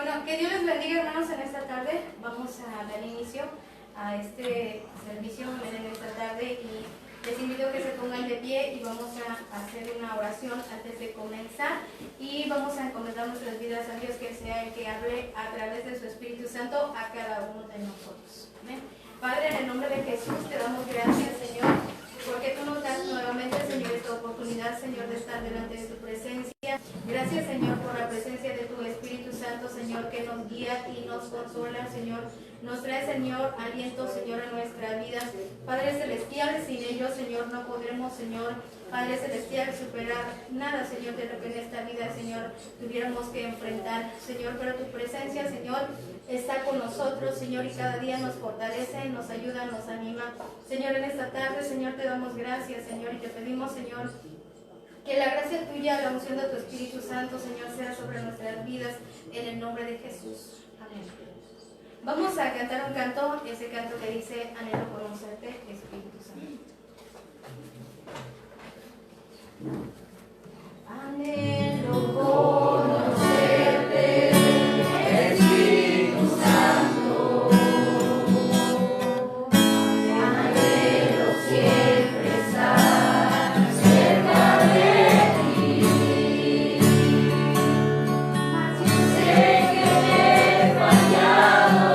Bueno, que Dios les bendiga, hermanos, en esta tarde. Vamos a dar inicio a este servicio en esta tarde y les invito a que se pongan de pie y vamos a hacer una oración antes de comenzar y vamos a encomendar nuestras vidas a Dios, que sea el que hable a través de su Espíritu Santo a cada uno de nosotros. Amén. Padre, en el nombre de Jesús te damos gracias, Señor, porque tú nos das nuevamente, Señor, esta oportunidad, Señor, de estar delante de tu presencia. Gracias, Señor, por la presencia de tu Espíritu Santo, Señor, que nos guía y nos consola, Señor. Nos trae, Señor, aliento, Señor, en nuestras vidas. Padre Celestial, sin ellos, Señor, no podremos, Señor, Padre Celestial, superar nada, Señor, de lo que en esta vida, Señor, tuviéramos que enfrentar, Señor. Pero tu presencia, Señor, está con nosotros, Señor, y cada día nos fortalece, nos ayuda, nos anima. Señor, en esta tarde, Señor, te damos gracias, Señor, y te pedimos, Señor, que la gracia tuya, la unción de tu Espíritu Santo, Señor, sea sobre nuestras vidas, en el nombre de Jesús. Amén. Vamos a cantar un canto, ese canto que dice: anhelo conocerte, Espíritu Santo. Anhelo conocerte, Espíritu Santo. Anhelo siempre estar cerca de ti. Mas yo sé que me he fallado,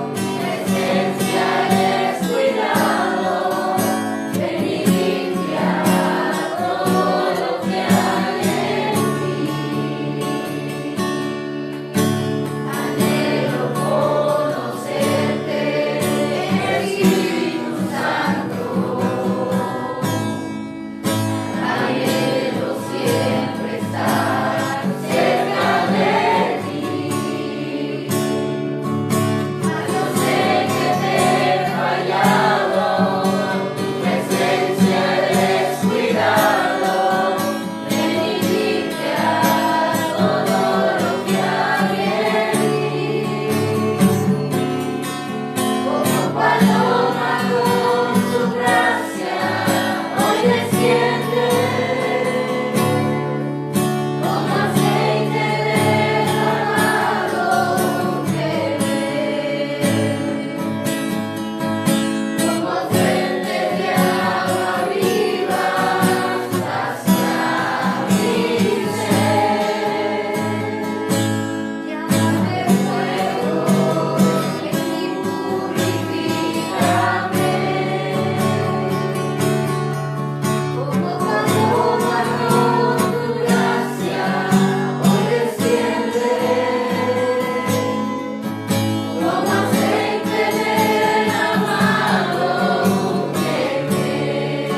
mi esencia he descuidado. Ven y limpia todo lo que hay en mí. Anhelo conocerte, Espíritu Santo. Anhelo siempre estar cerca de ti. Mas yo sé que te he fallado, tu presencia he descuidado. Ven y limpia todo lo que hay en mí. Como paloma con tu gracia hoy desciende, como aceite derramado que ven, como fuente de agua viva sacia mi ser. Llama de fuego, ven y purifícame. Como paloma con tu gracia hoy desciende, como aceite derramado que ven,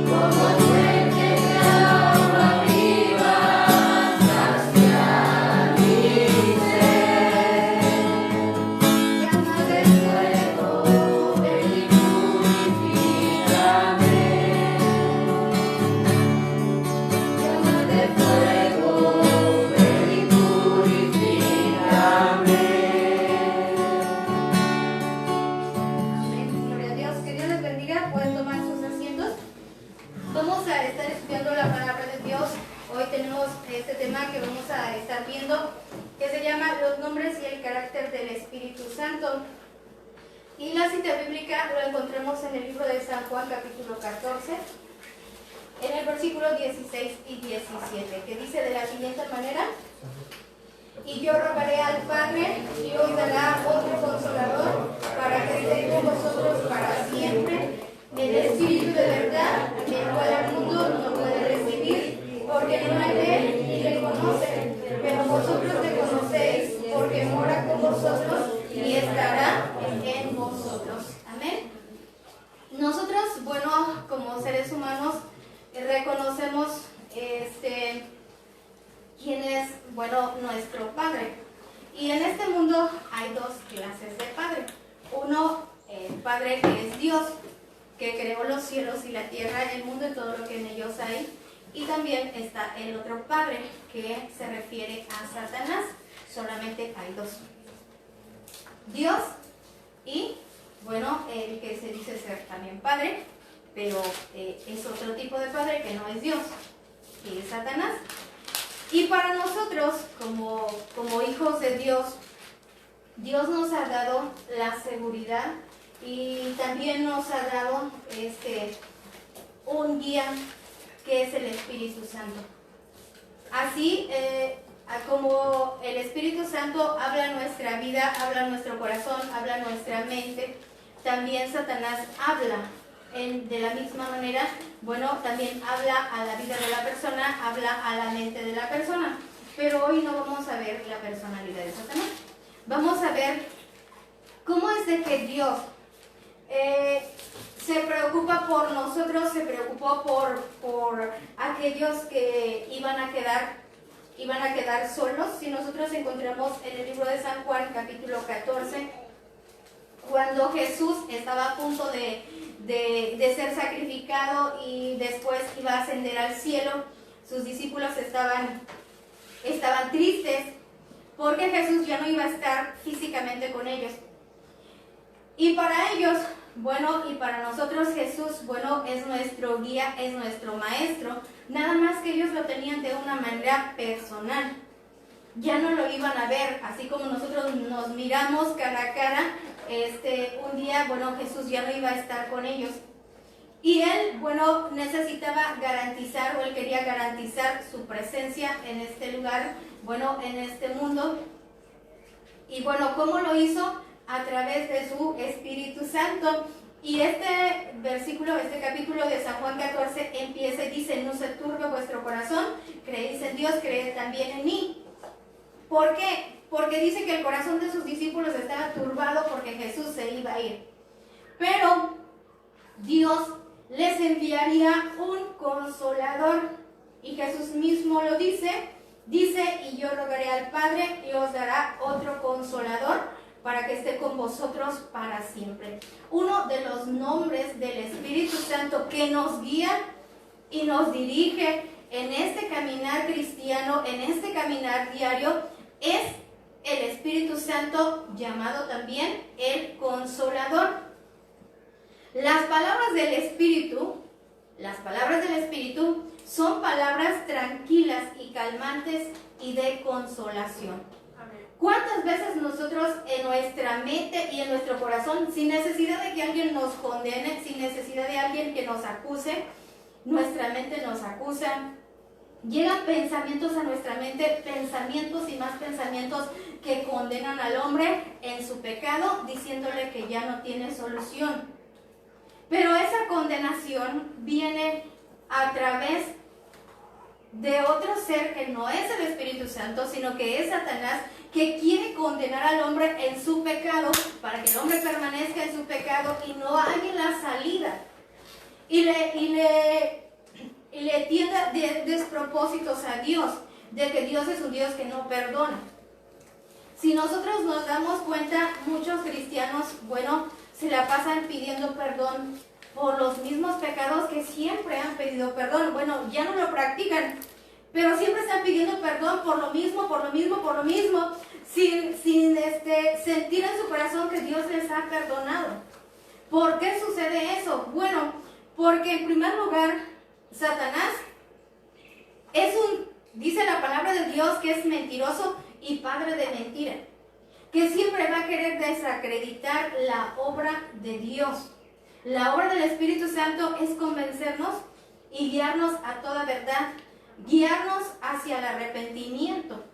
como fuente de agua viva sacia mi ser. Llama de fuego, ven y purifícame. Llama de fuego, ven y purifícame. Amén. Gloria a Dios. Que Dios les bendiga. Pueden tomar sus asientos. Vamos a estar estudiando la palabra de Dios. Hoy tenemos este tema que vamos a estar viendo, que se llama los nombres y el carácter del Espíritu Santo. Y la cita bíblica lo encontramos en el libro de San Juan, capítulo 14, en el versículo 16 y 17, que dice de la siguiente manera: y yo rogaré al Padre, y os dará otro consolador, para que esté con vosotros para siempre, el Espíritu de verdad, el cual el mundo no puede recibir, porque no le ve ni le conoce, pero vosotros le conocéis, porque mora con vosotros y estará en vosotros. Amén. Nosotros, bueno, como seres humanos, reconocemos quién es, bueno, nuestro Padre. Y en este mundo hay dos clases de Padre. Uno, el Padre que es Dios, que creó los cielos y la tierra, el mundo y todo lo que en ellos hay. Y también está el otro Padre, que se refiere a Satanás. Solamente hay dos: Dios y, bueno, el que se dice ser también Padre, pero es otro tipo de Padre que no es Dios, que es Satanás. Y para nosotros, como hijos de Dios, Dios nos ha dado la seguridad y también nos ha dado un guía que es el Espíritu Santo. Así como el Espíritu Santo habla nuestra vida, habla nuestro corazón, habla nuestra mente, también Satanás habla de la misma manera. Bueno, también habla a la vida de la persona, habla a la mente de la persona. Pero hoy no vamos a ver la personalidad de Satanás. Vamos a ver cómo es de que Dios se preocupa por nosotros, se preocupó por aquellos que iban a quedar solos. Si nosotros encontramos en el libro de San Juan, capítulo 14, cuando Jesús estaba a punto de ser sacrificado y después iba a ascender al cielo, sus discípulos estaban tristes porque Jesús ya no iba a estar físicamente con ellos. Y para ellos, bueno, y para nosotros Jesús, bueno, es nuestro guía, es nuestro maestro, nada más que ellos lo tenían de una manera personal. Ya no lo iban a ver, así como nosotros nos miramos cara a cara, un día, bueno, Jesús ya no iba a estar con ellos. Y él, bueno, necesitaba garantizar, o él quería garantizar su presencia en este lugar, bueno, en este mundo. Y bueno, ¿cómo lo hizo? A través de su Espíritu Santo. Y este versículo, este capítulo de San Juan 14 empieza y dice: no se turbe vuestro corazón, creéis en Dios, creed también en mí. ¿Por qué? Porque dice que el corazón de sus discípulos estaba turbado porque Jesús se iba a ir. Pero Dios les enviaría un consolador. Y Jesús mismo lo dice, y yo rogaré al Padre y os dará otro consolador para que esté con vosotros para siempre. Uno de los nombres del Espíritu Santo que nos guía y nos dirige en este caminar cristiano, en este caminar diario, es el Espíritu Santo, llamado también el Consolador. Las palabras del Espíritu son palabras tranquilas y calmantes y de consolación. ¿Cuántas veces nosotros en nuestra mente y en nuestro corazón, sin necesidad de que alguien nos condene, sin necesidad de alguien que nos acuse, nuestra mente nos acusa, llegan pensamientos a nuestra mente, pensamientos y más pensamientos que condenan al hombre en su pecado, diciéndole que ya no tiene solución? Pero esa condenación viene a través de otro ser que no es el Espíritu Santo, sino que es Satanás, que quiere condenar al hombre en su pecado, para que el hombre permanezca en su pecado y no haya la salida. Y le tienda de despropósitos a Dios, de que Dios es un Dios que no perdona. Si nosotros nos damos cuenta, muchos cristianos, bueno, se la pasan pidiendo perdón por los mismos pecados que siempre han pedido perdón. Bueno, ya no lo practican, pero siempre están pidiendo perdón por lo mismo, sin sentir en su corazón que Dios les ha perdonado. ¿Por qué sucede eso? Bueno, porque en primer lugar, Satanás dice la palabra de Dios que es mentiroso y padre de mentira, que siempre va a querer desacreditar la obra de Dios. La obra del Espíritu Santo es convencernos y guiarnos a toda verdad, guiarnos hacia el arrepentimiento.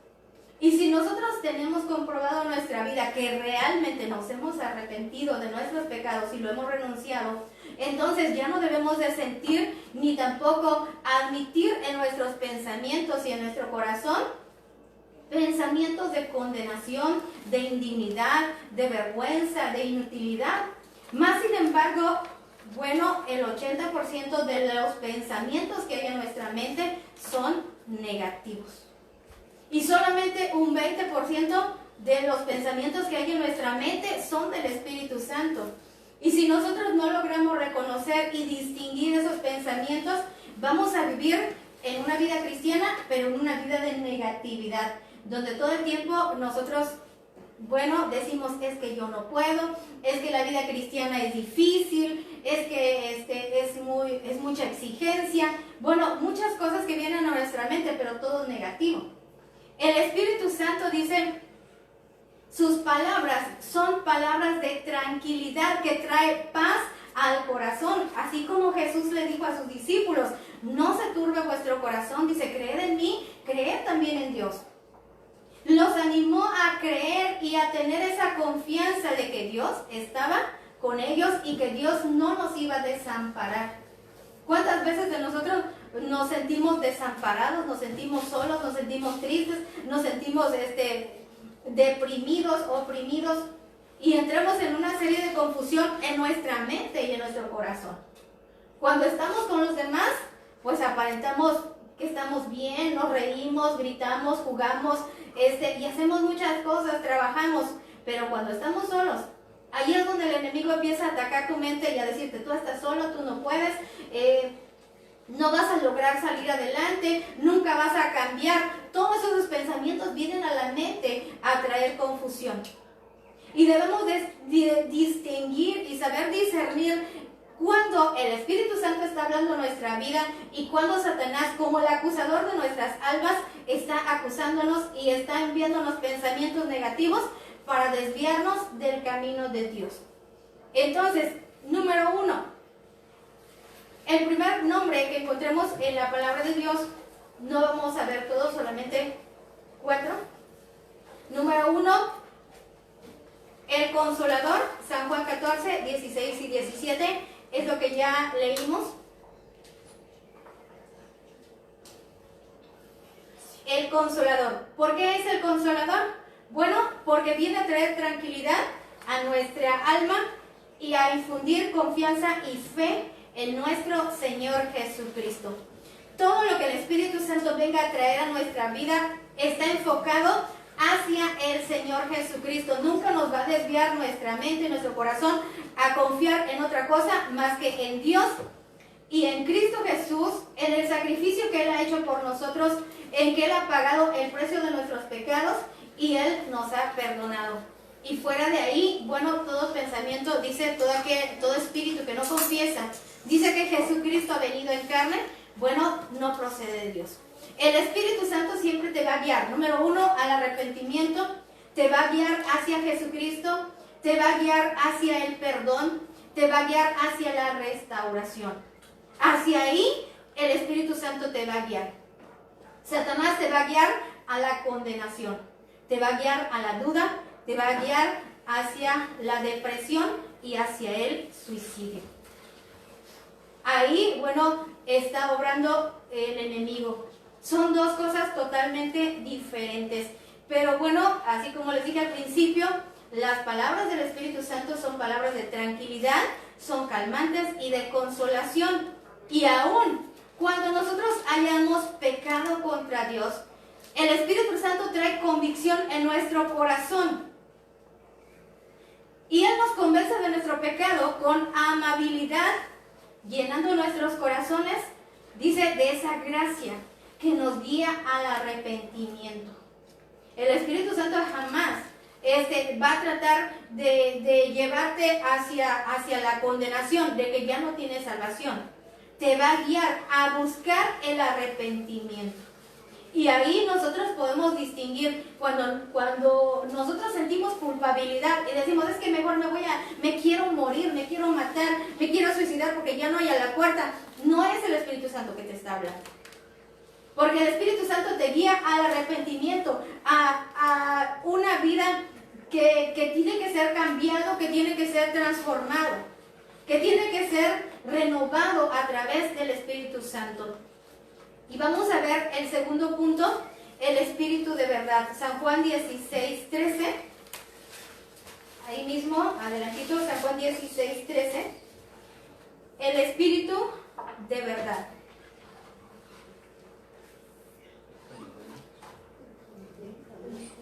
Y si nosotros tenemos comprobado en nuestra vida que realmente nos hemos arrepentido de nuestros pecados y lo hemos renunciado, entonces ya no debemos de sentir ni tampoco admitir en nuestros pensamientos y en nuestro corazón pensamientos de condenación, de indignidad, de vergüenza, de inutilidad. Más sin embargo, bueno, el 80% de los pensamientos que hay en nuestra mente son negativos. Y solamente un 20% de los pensamientos que hay en nuestra mente son del Espíritu Santo. Y si nosotros no logramos reconocer y distinguir esos pensamientos, vamos a vivir en una vida cristiana, pero en una vida de negatividad, donde todo el tiempo nosotros, bueno, decimos: es que yo no puedo, es que la vida cristiana es difícil, es que es mucha exigencia. Bueno, muchas cosas que vienen a nuestra nuestra mente, pero todo negativo. El Espíritu Santo dice, sus palabras son palabras de tranquilidad que trae paz al corazón, así como Jesús le dijo a sus discípulos, no se turbe vuestro corazón, dice, creed en mí, creed también en Dios. Los animó a creer y a tener esa confianza de que Dios estaba con ellos y que Dios no nos iba a desamparar. ¿Cuántas veces de nosotros nos sentimos desamparados, nos sentimos solos, nos sentimos tristes, nos sentimos deprimidos, oprimidos? Y entramos en una serie de confusión en nuestra mente y en nuestro corazón. Cuando estamos con los demás, pues aparentamos que estamos bien, nos reímos, gritamos, jugamos, y hacemos muchas cosas, trabajamos. Pero cuando estamos solos, ahí es donde el enemigo empieza a atacar tu mente y a decirte, tú estás solo, tú no puedes, no vas a lograr salir adelante, nunca vas a cambiar. Todos esos pensamientos vienen a la mente a traer confusión. Y debemos distinguir y saber discernir cuando el Espíritu Santo está hablando en nuestra vida y cuando Satanás, como el acusador de nuestras almas, está acusándonos y está enviándonos pensamientos negativos para desviarnos del camino de Dios. Entonces, número 1, el primer nombre que encontremos en la palabra de Dios, no vamos a ver todos, solamente 4. Número 1, el Consolador, San Juan 14, 16 y 17, es lo que ya leímos. El Consolador. ¿Por qué es el Consolador? Bueno, porque viene a traer tranquilidad a nuestra alma y a infundir confianza y fe en nuestro Señor Jesucristo. Todo lo que el Espíritu Santo venga a traer a nuestra vida está enfocado hacia el Señor Jesucristo. Nunca nos va a desviar nuestra mente y nuestro corazón a confiar en otra cosa más que en Dios y en Cristo Jesús, en el sacrificio que Él ha hecho por nosotros, en que Él ha pagado el precio de nuestros pecados y Él nos ha perdonado. Y fuera de ahí, bueno, todo pensamiento, dice todo espíritu que no confiesa, dice que Jesucristo ha venido en carne, bueno, no procede de Dios. El Espíritu Santo siempre te va a guiar, número 1, al arrepentimiento, te va a guiar hacia Jesucristo, te va a guiar hacia el perdón, te va a guiar hacia la restauración. Hacia ahí el Espíritu Santo te va a guiar. Satanás te va a guiar a la condenación, te va a guiar a la duda, te va a guiar hacia la depresión y hacia el suicidio. Ahí, bueno, está obrando el enemigo. Son dos cosas totalmente diferentes. Pero bueno, así como les dije al principio, las palabras del Espíritu Santo son palabras de tranquilidad, son calmantes y de consolación. Y aún cuando nosotros hayamos pecado contra Dios, el Espíritu Santo trae convicción en nuestro corazón. Y Él nos convence de nuestro pecado con amabilidad, llenando nuestros corazones, dice, de esa gracia que nos guía al arrepentimiento. El Espíritu Santo jamás va a tratar de llevarte hacia la condenación, de que ya no tienes salvación. Te va a guiar a buscar el arrepentimiento. Y ahí nosotros podemos distinguir cuando nosotros sentimos culpabilidad y decimos, es que mejor me quiero morir, me quiero matar, me quiero suicidar porque ya no hay a la puerta. No es el Espíritu Santo que te está hablando. Porque el Espíritu Santo te guía al arrepentimiento, a una vida que tiene que ser cambiado, que tiene que ser transformado, que tiene que ser renovado a través del Espíritu Santo. Y vamos a ver el segundo punto, el Espíritu de verdad. San Juan 16, 13. Ahí mismo, adelantito, San Juan 16, 13. El Espíritu de verdad.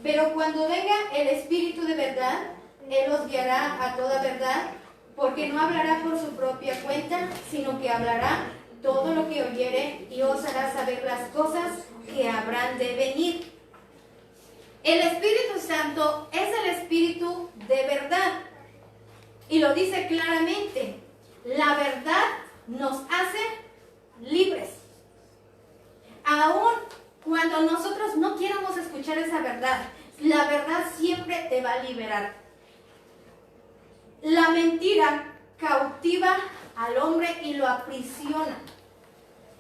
Pero cuando venga el Espíritu de verdad, Él os guiará a toda verdad, porque no hablará por su propia cuenta, sino que hablará todo lo que oyere y os hará saber las cosas que habrán de venir. El Espíritu Santo es el Espíritu de verdad. Y lo dice claramente, la verdad nos hace libres. Aún cuando nosotros no quieramos escuchar esa verdad, la verdad siempre te va a liberar. La mentira cautiva al hombre y lo aprisiona.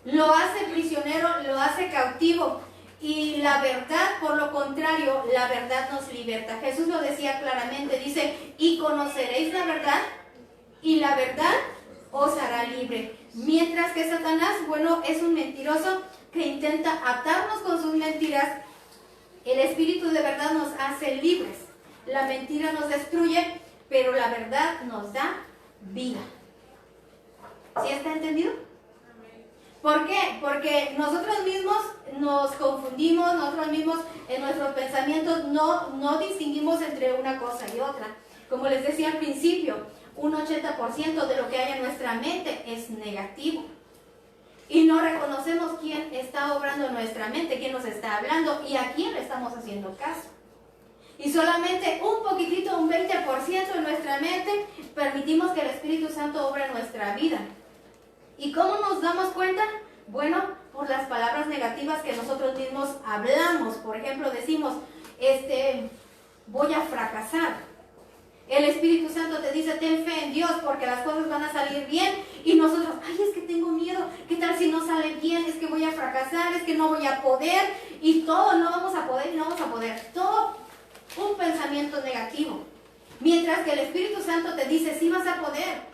Lo hace prisionero, lo hace cautivo. Y la verdad, por lo contrario, la verdad nos liberta. Jesús lo decía claramente, dice, y conoceréis la verdad, y la verdad os hará libre. Mientras que Satanás, bueno, es un mentiroso que intenta atarnos con sus mentiras, el Espíritu de verdad nos hace libres. La mentira nos destruye, pero la verdad nos da vida. ¿Sí está entendido? ¿Por qué? Porque nosotros mismos nos confundimos, nosotros mismos en nuestros pensamientos no distinguimos entre una cosa y otra. Como les decía al principio, un 80% de lo que hay en nuestra mente es negativo. Y no reconocemos quién está obrando en nuestra mente, quién nos está hablando y a quién le estamos haciendo caso. Y solamente un poquitito, un 20% de nuestra mente permitimos que el Espíritu Santo obre en nuestra vida. ¿Y cómo nos damos cuenta? Bueno, por las palabras negativas que nosotros mismos hablamos. Por ejemplo, decimos, voy a fracasar. El Espíritu Santo te dice, ten fe en Dios porque las cosas van a salir bien. Y nosotros, ay, es que tengo miedo. ¿Qué tal si no sale bien? Es que voy a fracasar, es que no voy a poder. Y todo, no vamos a poder, no vamos a poder. Todo un pensamiento negativo. Mientras que el Espíritu Santo te dice, sí vas a poder.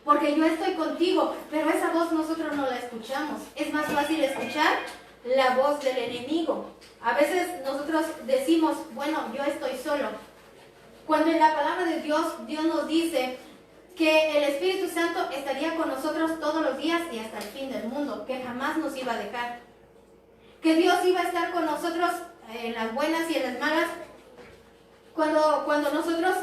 Porque yo estoy contigo, pero esa voz nosotros no la escuchamos. Es más fácil escuchar la voz del enemigo. A veces nosotros decimos, bueno, yo estoy solo. Cuando en la palabra de Dios, Dios nos dice que el Espíritu Santo estaría con nosotros todos los días y hasta el fin del mundo, que jamás nos iba a dejar. Que Dios iba a estar con nosotros en las buenas y en las malas. Cuando nosotros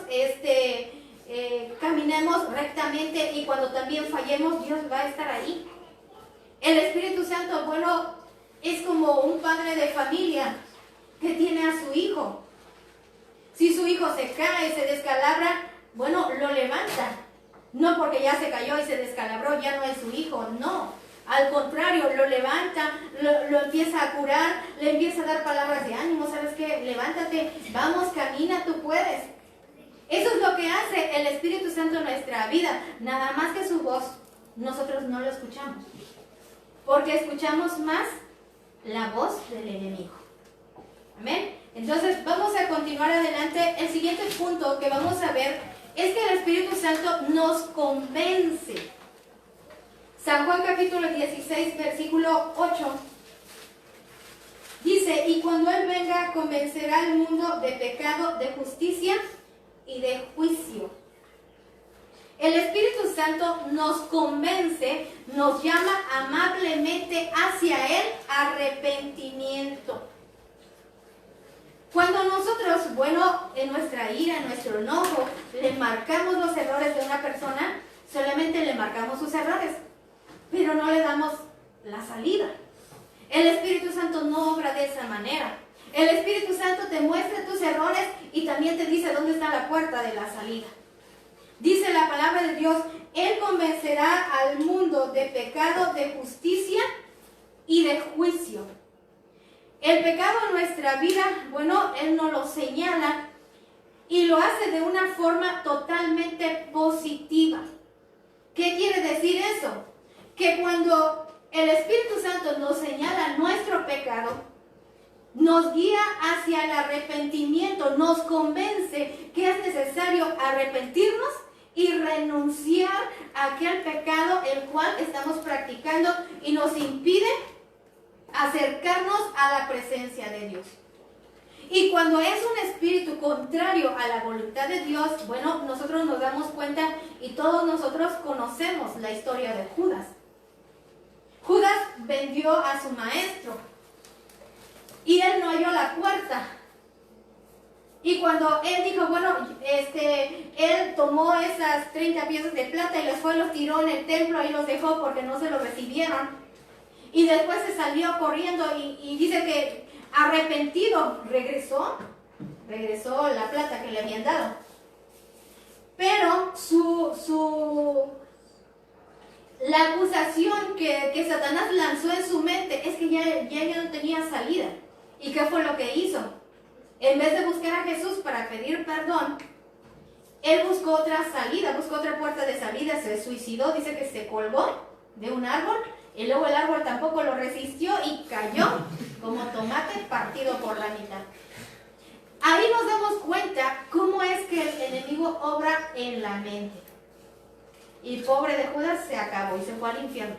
caminemos rectamente y cuando también fallemos, Dios va a estar ahí. El Espíritu Santo, bueno, es como un padre de familia que tiene a su hijo. Si su hijo se cae, se descalabra, bueno, lo levanta. No porque ya se cayó y se descalabró, ya no es su hijo, no. Al contrario, lo levanta, lo empieza a curar, le empieza a dar palabras de ánimo. ¿Sabes qué? Levántate, vamos, camina, tú puedes. Eso es lo que hace el Espíritu Santo en nuestra vida. Nada más que su voz, nosotros no lo escuchamos. Porque escuchamos más la voz del enemigo. Amén. Entonces vamos a continuar adelante. El siguiente punto que vamos a ver es que el Espíritu Santo nos convence. San Juan capítulo 16, versículo 8. Dice, y cuando Él venga, convencerá al mundo de pecado, de justicia y de juicio. El Espíritu Santo nos convence, nos llama amablemente hacia el arrepentimiento. Cuando nosotros, bueno, en nuestra ira, en nuestro enojo, le marcamos los errores de una persona, solamente le marcamos sus errores, pero no le damos la salida. El Espíritu Santo no obra de esa manera. El Espíritu Santo te muestra tus errores y también te dice dónde está la puerta de la salida. Dice la palabra de Dios, Él convencerá al mundo de pecado, de justicia y de juicio. El pecado en nuestra vida, bueno, Él nos lo señala y lo hace de una forma totalmente positiva. ¿Qué quiere decir eso? Que cuando el Espíritu Santo nos señala nuestro pecado, nos guía hacia el arrepentimiento, nos convence que es necesario arrepentirnos y renunciar a aquel pecado el cual estamos practicando y nos impide acercarnos a la presencia de Dios. Y cuando es un espíritu contrario a la voluntad de Dios, bueno, nosotros nos damos cuenta y todos nosotros conocemos la historia de Judas. Judas vendió a su maestro y él no halló la puerta. Y cuando él dijo, bueno, él tomó esas 30 piezas de plata y los fue, los tiró en el templo y los dejó porque no se lo recibieron. Y después se salió corriendo y dice que arrepentido regresó la plata que le habían dado. Pero la acusación que Satanás lanzó en su mente es que ya no tenía salida. ¿Y qué fue lo que hizo? En vez de buscar a Jesús para pedir perdón, él buscó otra salida, buscó otra puerta de salida, se suicidó, dice que se colgó de un árbol y luego el árbol tampoco lo resistió y cayó como tomate partido por la mitad. Ahí nos damos cuenta cómo es que el enemigo obra en la mente. Y pobre de Judas se acabó y se fue al infierno.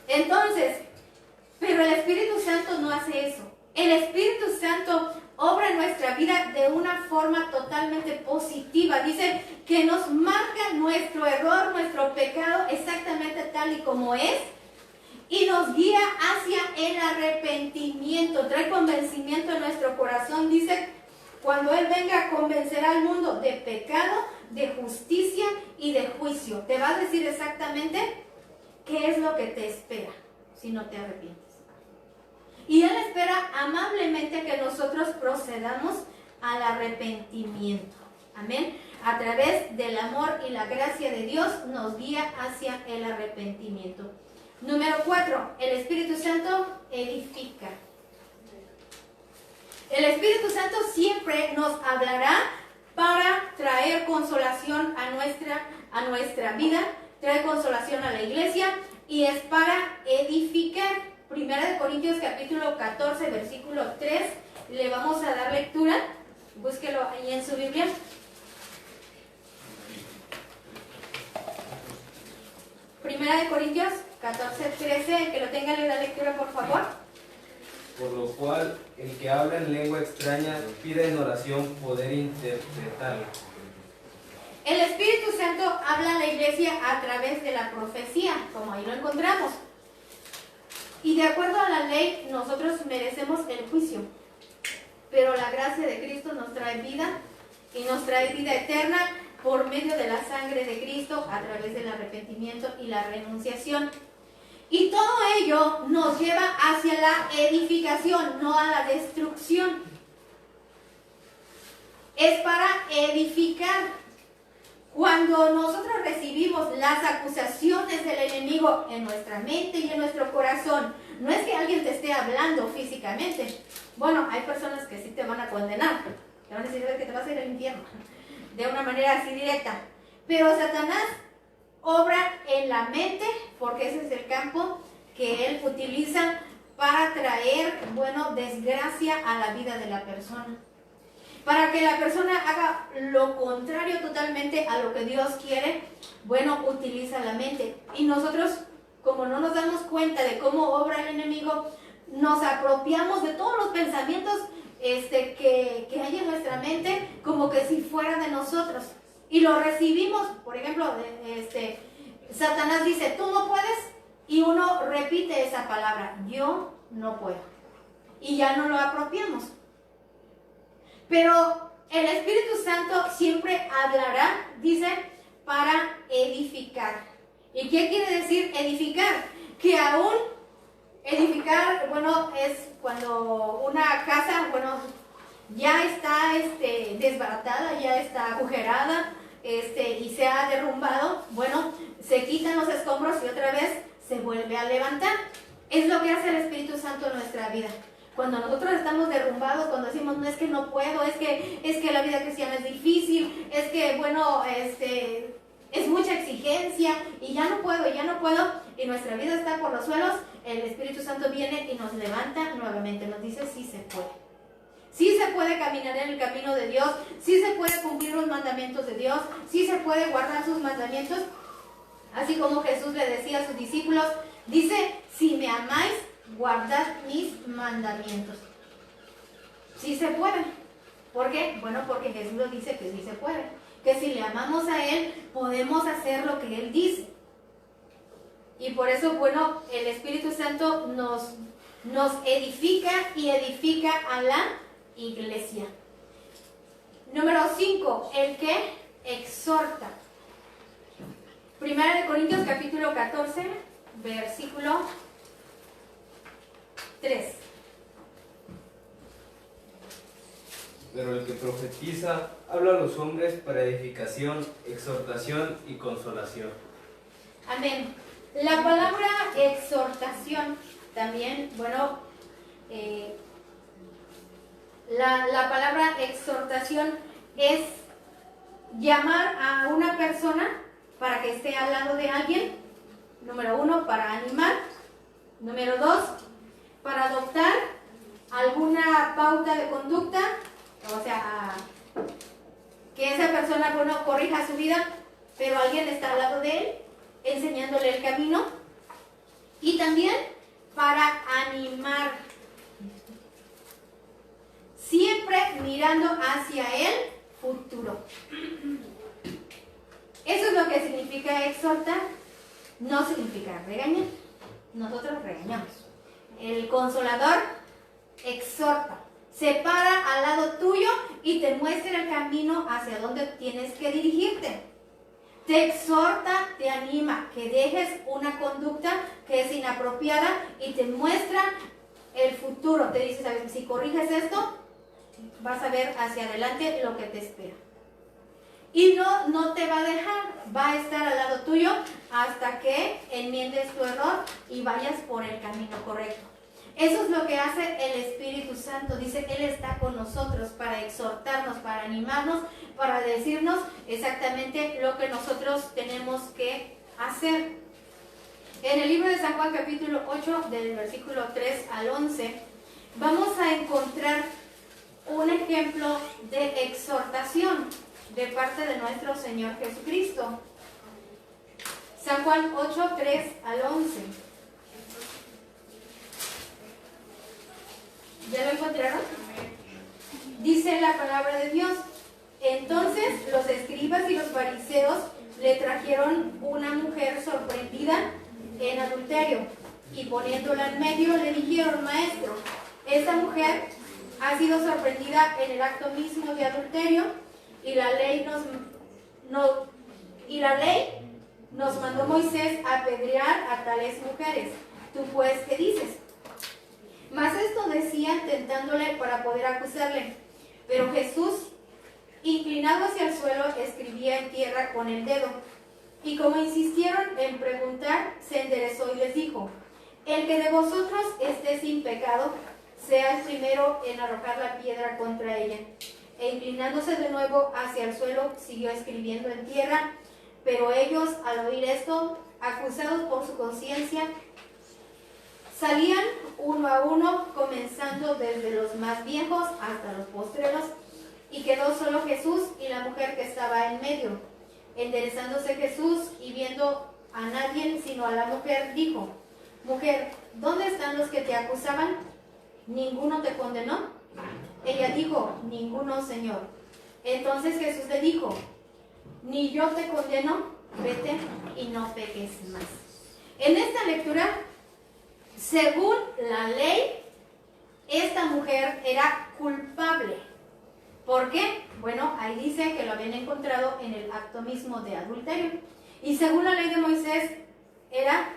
Entonces, pero el Espíritu Santo no hace eso. El Espíritu Santo obra en nuestra vida de una forma totalmente positiva. Dice que nos marca nuestro error, nuestro pecado exactamente tal y como es y nos guía hacia el arrepentimiento. Trae convencimiento en nuestro corazón. Dice, cuando Él venga a convencer al mundo de pecado, de justicia y de juicio. Te va a decir exactamente qué es lo que te espera si no te arrepientes. Y Él espera amablemente que nosotros procedamos al arrepentimiento. Amén. A través del amor y la gracia de Dios nos guía hacia el arrepentimiento. Número 4. El Espíritu Santo edifica. El Espíritu Santo siempre nos hablará para traer consolación a nuestra vida, traer consolación a la iglesia y es para edificar. Primera de Corintios capítulo 14, versículo 3, le vamos a dar lectura, búsquelo ahí en su Biblia. Primera de Corintios 14, 13, el que lo tenga le da lectura por favor. Por lo cual, el que habla en lengua extraña pide en oración poder interpretarla. El Espíritu Santo habla a la iglesia a través de la profecía, como ahí lo encontramos. Y de acuerdo a la ley, nosotros merecemos el juicio. Pero la gracia de Cristo nos trae vida y nos trae vida eterna por medio de la sangre de Cristo a través del arrepentimiento y la renunciación. Y todo ello nos lleva hacia la edificación, no a la destrucción. Es para edificar. Cuando nosotros recibimos las acusaciones del enemigo en nuestra mente y en nuestro corazón, no es que alguien te esté hablando físicamente. Bueno, hay personas que sí te van a condenar, te van a decir que te vas a ir al infierno, de una manera así directa. Pero Satanás obra en la mente, porque ese es el campo que él utiliza para traer, desgracia a la vida de la persona. Para que la persona haga lo contrario totalmente a lo que Dios quiere, utiliza la mente. Y nosotros, como no nos damos cuenta de cómo obra el enemigo, nos apropiamos de todos los pensamientos que hay en nuestra mente como que si fuera de nosotros. Y lo recibimos, por ejemplo, Satanás dice, tú no puedes, y uno repite esa palabra, yo no puedo. Y ya no lo apropiamos. Pero el Espíritu Santo siempre hablará, dice, para edificar. ¿Y qué quiere decir edificar? Que aún edificar, es cuando una casa, ya está desbaratada, ya está agujerada, y se ha derrumbado, se quitan los escombros y otra vez se vuelve a levantar. Es lo que hace el Espíritu Santo en nuestra vida. Cuando nosotros estamos derrumbados, cuando decimos, no es que no puedo, es que la vida cristiana es difícil, es que, es mucha exigencia y ya no puedo, y nuestra vida está por los suelos, el Espíritu Santo viene y nos levanta nuevamente, nos dice, sí se puede. Sí se puede caminar en el camino de Dios, sí se puede cumplir los mandamientos de Dios, sí se puede guardar sus mandamientos, así como Jesús le decía a sus discípulos, dice, si me amáis, guardad mis mandamientos. Sí se puede. ¿Por qué? Porque Jesús nos dice que sí se puede. Que si le amamos a Él, podemos hacer lo que Él dice. Y por eso, el Espíritu Santo nos edifica y edifica a la iglesia. Número 5, el que exhorta. Primera de Corintios capítulo 14, versículo 3. Pero el que profetiza habla a los hombres para edificación, exhortación y consolación. Amén. La palabra exhortación también, La palabra exhortación es llamar a una persona para que esté al lado de alguien. Número 1, para animar. Número 2, para adoptar alguna pauta de conducta, o sea, que esa persona, bueno, corrija su vida, pero alguien está al lado de él, enseñándole el camino. Y también para animar, siempre mirando hacia el futuro. Eso es lo que significa exhortar. No significa regañar. Nosotros regañamos. El consolador exhorta, se para al lado tuyo y te muestra el camino hacia donde tienes que dirigirte. Te exhorta, te anima, que dejes una conducta que es inapropiada y te muestra el futuro. Te dice, ¿sabes? Si corriges esto, vas a ver hacia adelante lo que te espera. Y no te va a dejar, va a estar al lado tuyo hasta que enmiendes tu error y vayas por el camino correcto. Eso es lo que hace el Espíritu Santo. Dice, Él está con nosotros para exhortarnos, para animarnos, para decirnos exactamente lo que nosotros tenemos que hacer. En el libro de San Juan, capítulo 8, del versículo 3 al 11, vamos a encontrar un ejemplo de exhortación de parte de nuestro Señor Jesucristo. San Juan 8, 3 al 11. ¿Ya lo encontraron? Dice la palabra de Dios. Entonces los escribas y los fariseos le trajeron una mujer sorprendida en adulterio y poniéndola en medio le dijeron, maestro, esta mujer ha sido sorprendida en el acto mismo de adulterio y la ley nos mandó Moisés a apedrear a tales mujeres. ¿Tú pues qué dices? Mas esto decían tentándole para poder acusarle. Pero Jesús, inclinado hacia el suelo, escribía en tierra con el dedo. Y como insistieron en preguntar, se enderezó y les dijo, el que de vosotros esté sin pecado, sea el primero en arrojar la piedra contra ella. E inclinándose de nuevo hacia el suelo, siguió escribiendo en tierra. Pero ellos, al oír esto, acusados por su conciencia, salían uno a uno, comenzando desde los más viejos hasta los postreros, y quedó solo Jesús y la mujer que estaba en medio. Enderezándose Jesús y viendo a nadie sino a la mujer, dijo, mujer, ¿dónde están los que te acusaban? ¿Ninguno te condenó? Ella dijo, ninguno, Señor. Entonces Jesús le dijo, ni yo te condeno, vete y no peques más. En esta lectura, según la ley, esta mujer era culpable. ¿Por qué? Bueno, ahí dice que lo habían encontrado en el acto mismo de adulterio. Y según la ley de Moisés, era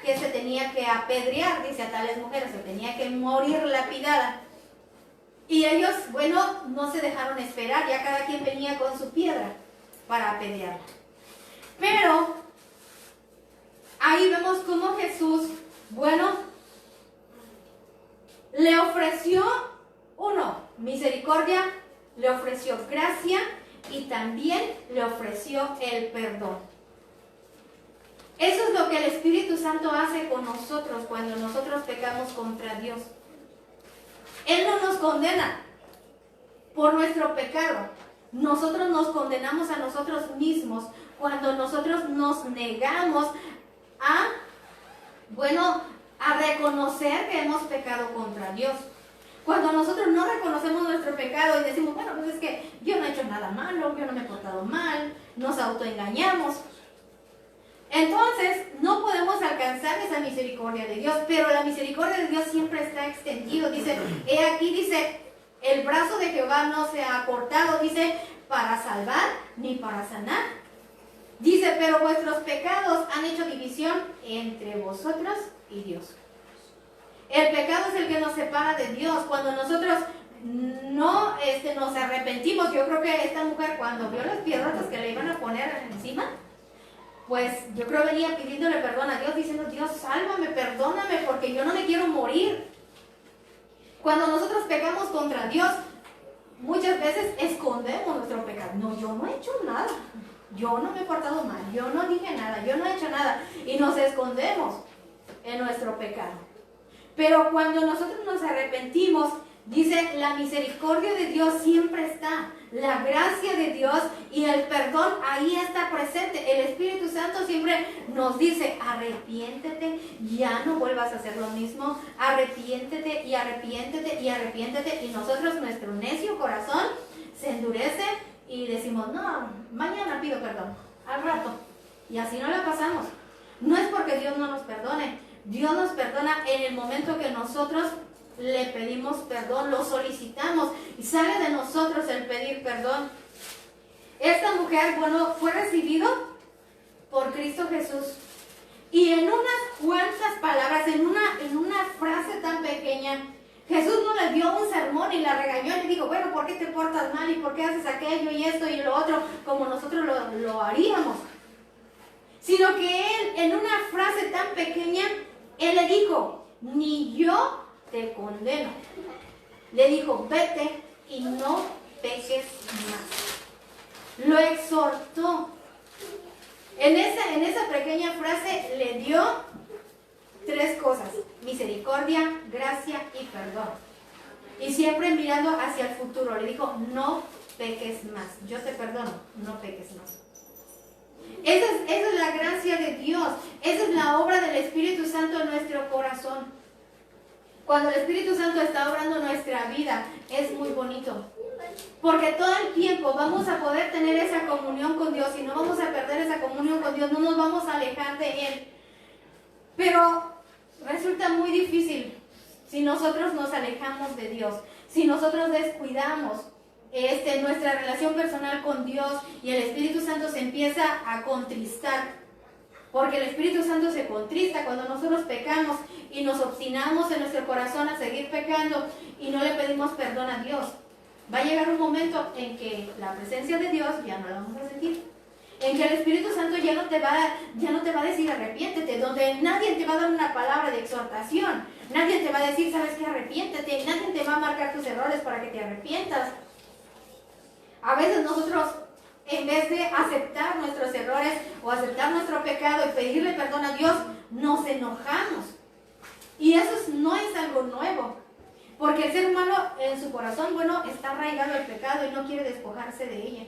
que se tenía que apedrear, dice, a tales mujeres, se tenía que morir lapidada. Y ellos, bueno, no se dejaron esperar, ya cada quien venía con su piedra para apedrearla. Pero ahí vemos cómo Jesús, bueno, le ofreció, misericordia, le ofreció gracia y también le ofreció el perdón. Eso es lo que el Espíritu Santo hace con nosotros cuando nosotros pecamos contra Dios. Él no nos condena por nuestro pecado. Nosotros nos condenamos a nosotros mismos cuando nosotros nos negamos a reconocer que hemos pecado contra Dios. Cuando nosotros no reconocemos nuestro pecado y decimos, bueno, pues es que yo no he hecho nada malo, yo no me he portado mal, nos autoengañamos. Entonces, no podemos alcanzar esa misericordia de Dios, pero la misericordia de Dios siempre está extendido. Dice, he aquí, dice, el brazo de Jehová no se ha cortado, dice, para salvar ni para sanar. Dice, pero vuestros pecados han hecho división entre vosotros y Dios. El pecado es el que nos separa de Dios. Cuando nosotros no nos arrepentimos, yo creo que esta mujer cuando vio las piedras que le iban a poner encima, pues yo creo venía pidiéndole perdón a Dios, diciendo, Dios, sálvame, perdóname, porque yo no me quiero morir. Cuando nosotros pecamos contra Dios, muchas veces escondemos nuestro pecado. No, yo no he hecho nada. Yo no me he portado mal. Yo no dije nada. Yo no he hecho nada. Y nos escondemos en nuestro pecado. Pero cuando nosotros nos arrepentimos, dice, la misericordia de Dios siempre está. La gracia de Dios y el perdón ahí está presente. El Espíritu Santo siempre nos dice, arrepiéntete, ya no vuelvas a hacer lo mismo. Arrepiéntete y arrepiéntete y arrepiéntete. Y nosotros, nuestro necio corazón se endurece y decimos, no, mañana pido perdón, al rato. Y así no la pasamos. No es porque Dios no nos perdone. Dios nos perdona en el momento que nosotros le pedimos perdón, lo solicitamos y sale de nosotros el pedir perdón. Esta mujer, bueno, fue recibido por Cristo Jesús y en unas cuantas palabras, en una frase tan pequeña, Jesús no le dio un sermón y la regañó y le dijo, bueno, ¿por qué te portas mal y por qué haces aquello y esto y lo otro como nosotros lo haríamos? Sino que él, en una frase tan pequeña, él le dijo, ni yo te condeno. Le dijo, vete y no peques más. Lo exhortó. En esa pequeña frase le dio 3 cosas: misericordia, gracia y perdón. Y siempre mirando hacia el futuro. Le dijo, no peques más. Yo te perdono, no peques más. Esa es la gracia de Dios. Esa es la obra del Espíritu Santo en nuestro corazón. Cuando el Espíritu Santo está obrando en nuestra vida, es muy bonito. Porque todo el tiempo vamos a poder tener esa comunión con Dios y no vamos a perder esa comunión con Dios, no nos vamos a alejar de Él. Pero resulta muy difícil si nosotros nos alejamos de Dios, si nosotros descuidamos nuestra relación personal con Dios y el Espíritu Santo se empieza a contristar. Porque el Espíritu Santo se contrista cuando nosotros pecamos y nos obstinamos en nuestro corazón a seguir pecando y no le pedimos perdón a Dios. Va a llegar un momento en que la presencia de Dios ya no la vamos a sentir. En que el Espíritu Santo ya no te va a decir arrepiéntete, donde nadie te va a dar una palabra de exhortación. Nadie te va a decir, ¿sabes qué? Arrepiéntete. Nadie te va a marcar tus errores para que te arrepientas. A veces nosotros, en vez de aceptar nuestros errores o aceptar nuestro pecado y pedirle perdón a Dios, nos enojamos. Y eso no es algo nuevo. Porque el ser humano en su corazón, bueno, está arraigado al pecado y no quiere despojarse de ella.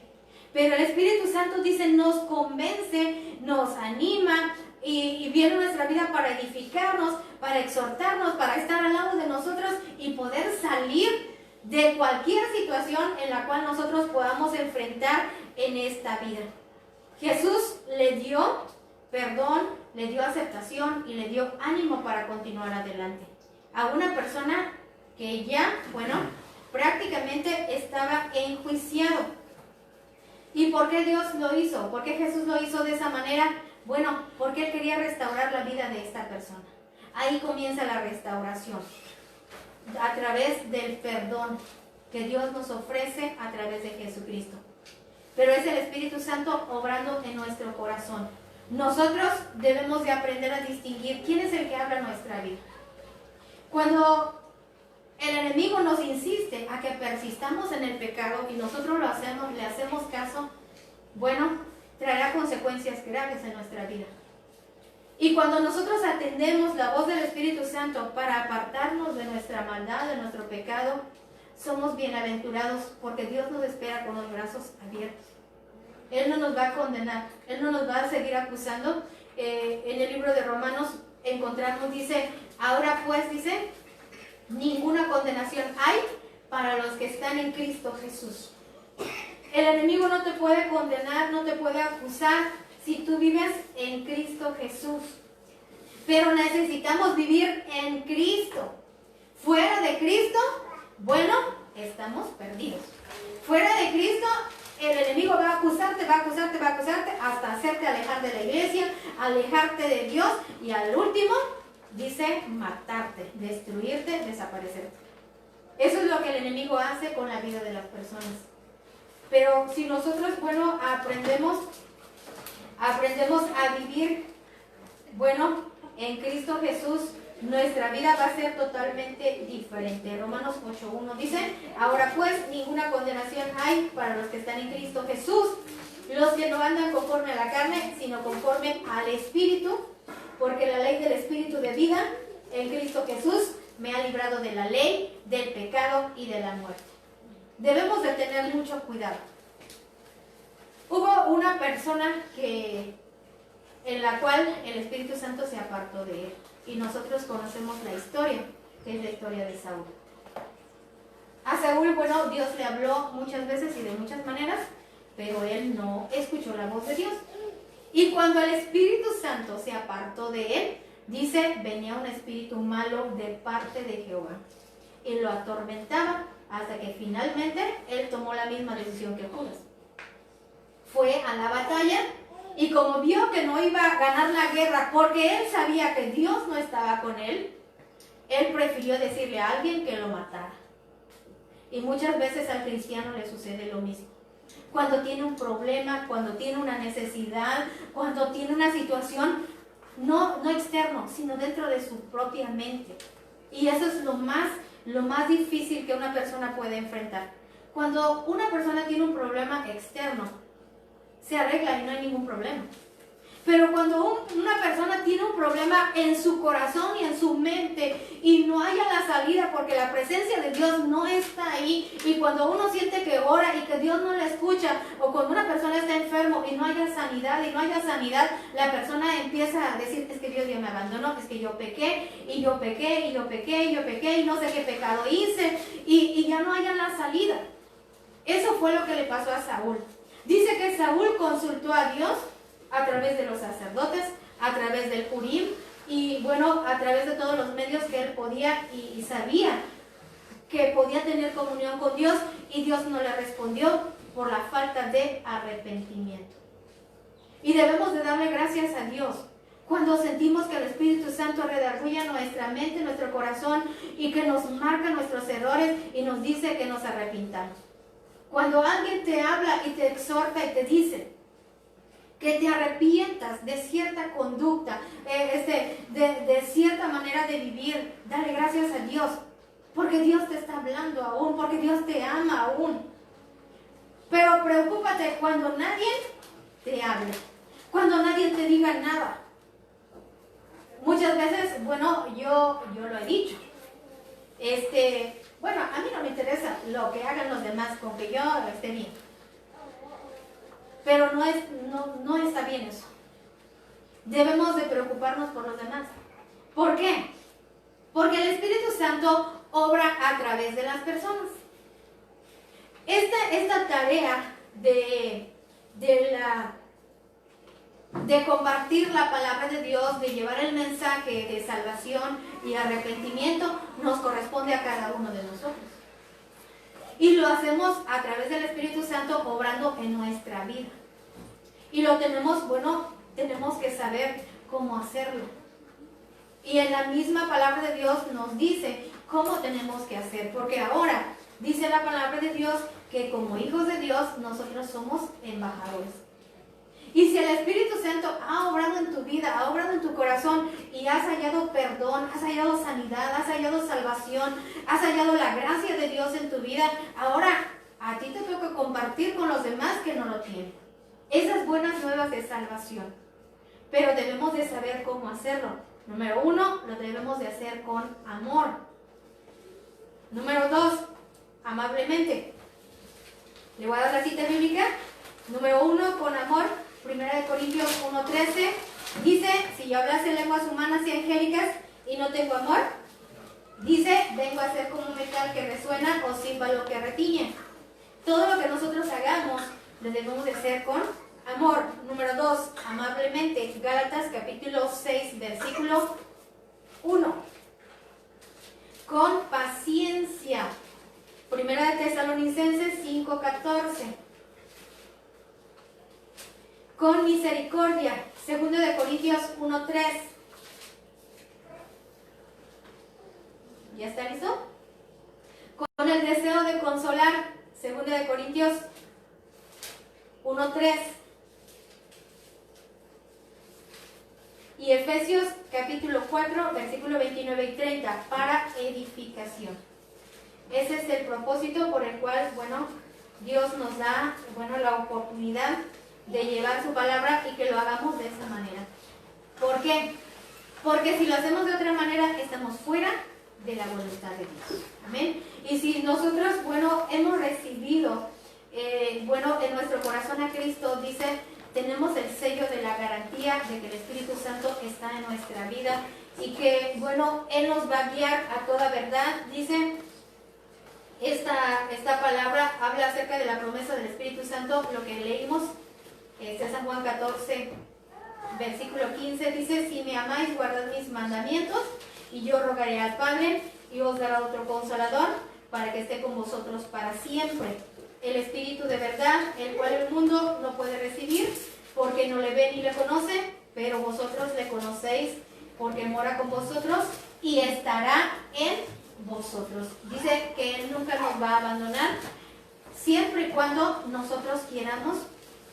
Pero el Espíritu Santo dice, nos convence, nos anima y viene a nuestra vida para edificarnos, para exhortarnos, para estar al lado de nosotros y poder salir de cualquier situación en la cual nosotros podamos enfrentar en esta vida. Jesús le dio perdón, le dio aceptación y le dio ánimo para continuar adelante. A una persona que ya, bueno, prácticamente estaba enjuiciado. ¿Y por qué Dios lo hizo? ¿Por qué Jesús lo hizo de esa manera? Bueno, porque Él quería restaurar la vida de esta persona. Ahí comienza la restauración. A través del perdón que Dios nos ofrece a través de Jesucristo. Pero es el Espíritu Santo obrando en nuestro corazón. Nosotros debemos de aprender a distinguir quién es el que habla en nuestra vida. Cuando el enemigo nos insiste a que persistamos en el pecado y nosotros le hacemos caso, bueno, traerá consecuencias graves en nuestra vida. Y cuando nosotros atendemos la voz del Espíritu Santo para apartarnos de nuestra maldad, de nuestro pecado, somos bienaventurados porque Dios nos espera con los brazos abiertos. Él no nos va a condenar, Él no nos va a seguir acusando. En el libro de Romanos encontramos, dice, ahora pues, dice, ninguna condenación hay para los que están en Cristo Jesús. El enemigo no te puede condenar, no te puede acusar si tú vives en Cristo Jesús. Pero necesitamos vivir en Cristo. Fuera de Cristo, bueno, estamos perdidos. Fuera de Cristo, el enemigo va a acusarte, hasta hacerte alejar de la iglesia, alejarte de Dios y al último, dice, matarte, destruirte, desaparecerte. Eso es lo que el enemigo hace con la vida de las personas. Pero si nosotros, bueno, aprendemos a vivir, bueno, en Cristo Jesús, nuestra vida va a ser totalmente diferente. Romanos 8:1 dice: ahora pues ninguna condenación hay para los que están en Cristo Jesús, los que no andan conforme a la carne, sino conforme al Espíritu, porque la ley del Espíritu de vida en Cristo Jesús me ha librado de la ley, del pecado y de la muerte. Debemos de tener mucho cuidado. Hubo una persona en la cual el Espíritu Santo se apartó de él, y nosotros conocemos la historia, que es la historia de Saúl. A Saúl, bueno, Dios le habló muchas veces y de muchas maneras, pero él no escuchó la voz de Dios. Y cuando el Espíritu Santo se apartó de él, dice, venía un espíritu malo de parte de Jehová y lo atormentaba hasta que finalmente él tomó la misma decisión que Judas. Fue a la batalla y como vio que no iba a ganar la guerra porque él sabía que Dios no estaba con él, él prefirió decirle a alguien que lo matara. Y muchas veces al cristiano le sucede lo mismo. Cuando tiene un problema, cuando tiene una necesidad, cuando tiene una situación, no externo, sino dentro de su propia mente. Y eso es lo más difícil que una persona puede enfrentar. Cuando una persona tiene un problema externo, se arregla y no hay ningún problema. Pero cuando una persona tiene un problema en su corazón y en su mente y no haya la salida porque la presencia de Dios no está ahí, y cuando uno siente que ora y que Dios no le escucha, o cuando una persona está enfermo y no haya sanidad, la persona empieza a decir, es que Dios ya me abandonó, es que yo pequé y no sé qué pecado hice, y ya no haya la salida. Eso fue lo que le pasó a Saúl. Dice que Saúl consultó a Dios a través de los sacerdotes, a través del Urim, y bueno, a través de todos los medios que él podía y sabía que podía tener comunión con Dios, y Dios no le respondió por la falta de arrepentimiento. Y debemos de darle gracias a Dios cuando sentimos que el Espíritu Santo redarguye nuestra mente, nuestro corazón, y que nos marca nuestros errores y nos dice que nos arrepintamos. Cuando alguien te habla y te exhorta y te dice que te arrepientas de cierta conducta, de cierta manera de vivir, dale gracias a Dios, porque Dios te está hablando aún, porque Dios te ama aún. Pero preocúpate cuando nadie te hable, cuando nadie te diga nada. Muchas veces, bueno, yo lo he dicho, bueno, a mí no me interesa lo que hagan los demás, con que yo esté bien. Pero no está bien eso. Debemos de preocuparnos por los demás. ¿Por qué? Porque el Espíritu Santo obra a través de las personas. Esta tarea de compartir la palabra de Dios, de llevar el mensaje de salvación y arrepentimiento, nos corresponde a cada uno de nosotros. Y lo hacemos a través del Espíritu Santo obrando en nuestra vida. Y tenemos que saber cómo hacerlo. Y en la misma palabra de Dios nos dice cómo tenemos que hacer. Porque ahora dice la palabra de Dios que como hijos de Dios nosotros somos embajadores. Y si el Espíritu Santo ha obrado en tu vida, ha obrado en tu corazón y has hallado perdón, has hallado sanidad, has hallado salvación, has hallado la gracia de Dios en tu vida, ahora a ti te toca compartir con los demás que no lo tienen esas buenas nuevas de salvación. Pero debemos de saber cómo hacerlo. Número 1, lo debemos de hacer con amor. Número 2, amablemente. Le voy a dar la cita bíblica. Número 1, con amor. 1 Corintios 1:13 dice, si yo hablase lenguas humanas y angélicas y no tengo amor, dice, vengo a ser como un metal que resuena o címbalo que retiñe. Todo lo que nosotros hagamos lo debemos de hacer con amor. Número 2, amablemente. Gálatas capítulo 6, versículo 1. Con paciencia. 1 Tesalonicenses 5:14. Con misericordia. 2 Corintios 1:3. ¿Ya está listo? Con el deseo de consolar. 2 Corintios 1:3. Y Efesios capítulo 4, versículo 29 y 30, para edificación. Ese es el propósito por el cual, bueno, Dios nos da, bueno, la oportunidad de llevar su palabra y que lo hagamos de esa manera. ¿Por qué? Porque si lo hacemos de otra manera, estamos fuera de la voluntad de Dios. Amén. Y si nosotros, bueno, hemos recibido, bueno, en nuestro corazón a Cristo, dice, tenemos el sello de la garantía de que el Espíritu Santo está en nuestra vida y que, bueno, Él nos va a guiar a toda verdad. Dice, esta palabra habla acerca de la promesa del Espíritu Santo, lo que leímos, San Juan 14, versículo 15, dice, si me amáis, guardad mis mandamientos, y yo rogaré al Padre, y os dará otro Consolador, para que esté con vosotros para siempre. El Espíritu de verdad, el cual el mundo no puede recibir, porque no le ve ni le conoce, pero vosotros le conocéis, porque mora con vosotros y estará en vosotros. Dice que Él nunca nos va a abandonar, siempre y cuando nosotros quieramos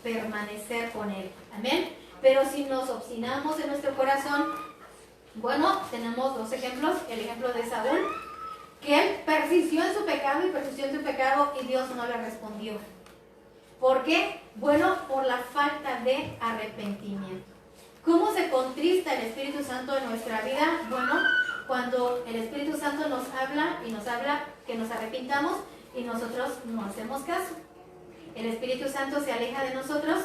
permanecer con Él. Amén. Pero si nos obstinamos en nuestro corazón, bueno, tenemos dos ejemplos. El ejemplo de Saúl, que él persistió en su pecado y persistió en su pecado y Dios no le respondió. ¿Por qué? Bueno, por la falta de arrepentimiento. ¿Cómo se contrista el Espíritu Santo en nuestra vida? Bueno, cuando el Espíritu Santo nos habla y nos habla que nos arrepintamos y nosotros no hacemos caso. El Espíritu Santo se aleja de nosotros,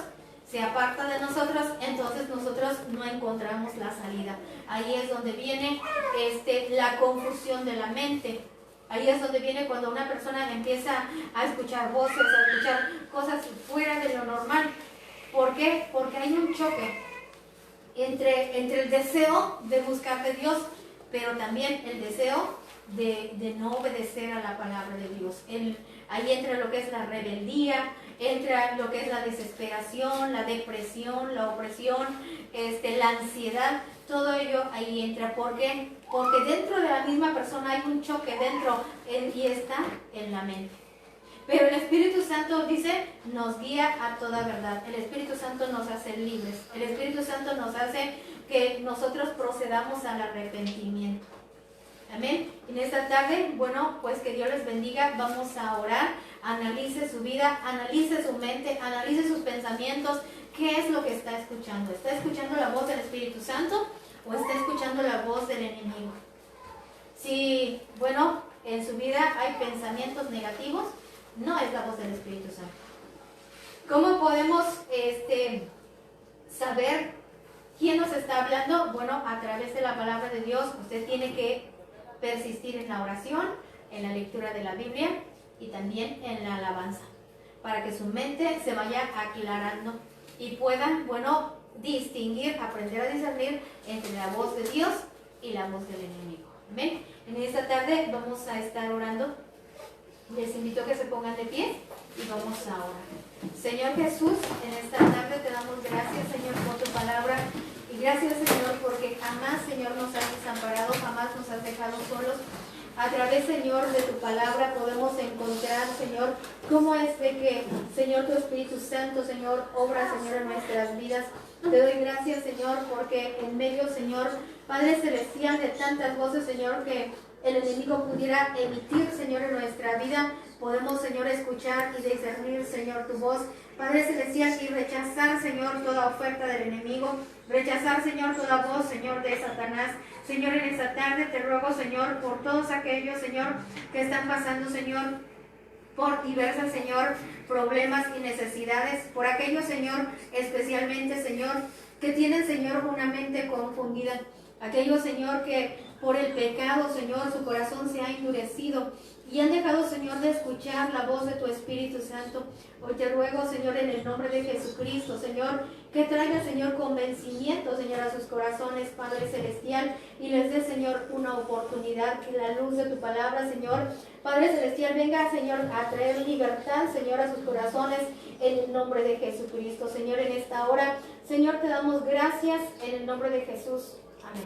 se aparta de nosotros, entonces nosotros no encontramos la salida. Ahí es donde viene la confusión de la mente. Ahí es donde viene cuando una persona empieza a escuchar voces, a escuchar cosas fuera de lo normal. ¿Por qué? Porque hay un choque entre el deseo de buscar de Dios, pero también el deseo de no obedecer a la palabra de Dios. Ahí entra lo que es la rebeldía, entra lo que es la desesperación, la depresión, la opresión, la ansiedad, todo ello ahí entra. ¿Por qué? Porque dentro de la misma persona hay un choque dentro y está en la mente. Pero el Espíritu Santo, dice, nos guía a toda verdad. El Espíritu Santo nos hace libres. El Espíritu Santo nos hace que nosotros procedamos al arrepentimiento. Amén. En esta tarde, bueno, pues que Dios les bendiga. Vamos a orar. Analice su vida, analice su mente, analice sus pensamientos. ¿Qué es lo que está escuchando? ¿Está escuchando la voz del Espíritu Santo o está escuchando la voz del enemigo? Si, bueno, en su vida hay pensamientos negativos, no es la voz del Espíritu Santo. ¿Cómo podemos saber quién nos está hablando? Bueno, a través de la palabra de Dios. Usted tiene que persistir en la oración, en la lectura de la Biblia y también en la alabanza, para que su mente se vaya aclarando y pueda, bueno, distinguir, aprender a discernir entre la voz de Dios y la voz del enemigo. Amén. En esta tarde vamos a estar orando. Les invito a que se pongan de pie y vamos a orar. Señor Jesús, en esta tarde te damos gracias, Señor, por tu palabra. Y gracias, Señor, porque jamás, Señor, nos has desamparado, jamás nos has dejado solos. A través, Señor, de tu palabra podemos encontrar, Señor, cómo es de que, Señor, tu Espíritu Santo, Señor, obra, Señor, en nuestras vidas. Te doy gracias, Señor, porque en medio, Señor, Padre Celestial, de tantas voces, Señor, que el enemigo pudiera emitir, Señor, en nuestra vida, podemos, Señor, escuchar y discernir, Señor, tu voz, Padre Celestial, y rechazar, Señor, toda oferta del enemigo, rechazar, Señor, toda voz, Señor, de Satanás. Señor, en esta tarde te ruego, Señor, por todos aquellos, Señor, que están pasando, Señor, por diversas, Señor, problemas y necesidades, por aquellos, Señor, especialmente, Señor, que tienen, Señor, una mente confundida, aquellos, Señor, que por el pecado, Señor, su corazón se ha endurecido y han dejado, Señor, de escuchar la voz de tu Espíritu Santo. Hoy te ruego, Señor, en el nombre de Jesucristo, Señor, que traiga, Señor, convencimiento, Señor, a sus corazones, Padre Celestial, y les dé, Señor, una oportunidad, que la luz de tu palabra, Señor, Padre Celestial, venga, Señor, a traer libertad, Señor, a sus corazones, en el nombre de Jesucristo. Señor, en esta hora, Señor, te damos gracias en el nombre de Jesús. Amén.